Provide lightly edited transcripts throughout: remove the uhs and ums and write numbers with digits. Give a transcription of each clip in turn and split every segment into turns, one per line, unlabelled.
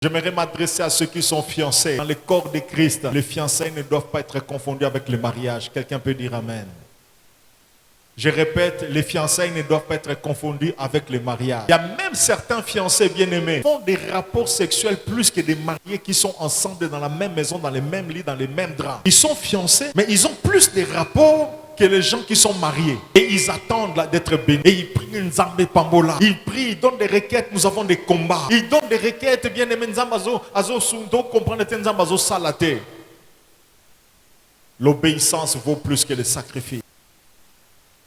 J'aimerais m'adresser à ceux qui sont fiancés. Dans le corps de Christ, les fiançailles ne doivent pas être confondus avec le mariage. Quelqu'un peut dire Amen. Je répète, les fiançailles ne doivent pas être confondus avec le mariage. Il y a même certains fiancés bien-aimés qui font des rapports sexuels plus que des mariés qui sont ensemble dans la même maison, dans les mêmes lits, dans les mêmes draps. Ils sont fiancés, mais ils ont plus de rapports que les gens qui sont mariés. Et ils attendent d'être bénis. Et ils prient Nzambe Pambola. Ils prient, ils donnent des requêtes, nous avons des combats. Ils donnent des requêtes, bien-aimés Nzambe Azo Sundo, comprendre Nzambe Azo Salate. L'obéissance vaut plus que le sacrifice.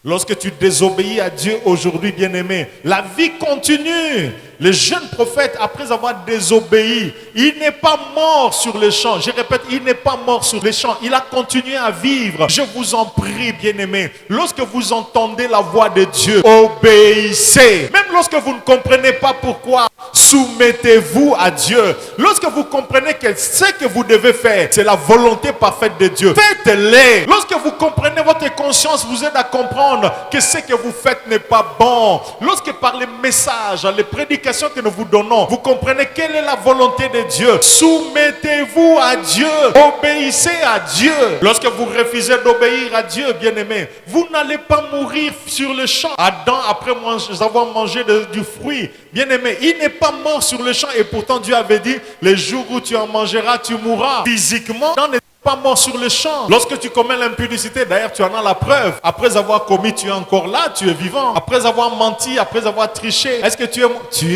Lorsque tu désobéis à Dieu aujourd'hui, bien-aimé, la vie continue. Le jeune prophète, après avoir désobéi, il n'est pas mort sur le champ. Je répète, il n'est pas mort sur le champ. Il a continué à vivre. Je vous en prie, bien-aimé, lorsque vous entendez la voix de Dieu, obéissez. Même lorsque vous ne comprenez pas pourquoi, soumettez-vous à Dieu. Lorsque vous comprenez que ce que vous devez faire, c'est la volonté parfaite de Dieu, faites-le. Lorsque vous comprenez, votre conscience vous aide à comprendre que ce que vous faites n'est pas bon. Lorsque par les messages, les prédications que nous vous donnons, vous comprenez quelle est la volonté de Dieu, soumettez-vous à Dieu, obéissez à Dieu. Lorsque vous refusez d'obéir à Dieu, bien-aimé, vous n'allez pas mourir sur le champ. Adam, après avoir mangé du fruit, bien-aimé, il n'est pas mort sur le champ et pourtant Dieu avait dit, les jours où tu en mangeras, tu mourras. Physiquement, Adam n'est pas mort sur le champ. Lorsque tu commets l'impudicité, d'ailleurs tu en as la preuve. Après avoir commis, tu es encore là, tu es vivant. Après avoir menti, après avoir triché, est-ce que tu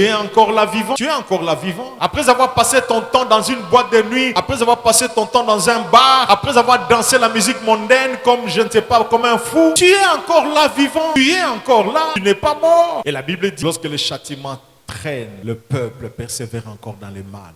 es encore là vivant? Tu es encore là vivant. Après avoir passé ton temps dans une boîte de nuit, après avoir passé ton temps dans un bar, après avoir dansé la musique mondaine comme je ne sais pas, comme un fou, tu es encore là vivant. Tu es encore là. Tu n'es pas mort. Et la Bible dit, lorsque le châtiment traîne, le peuple persévère encore dans le mal.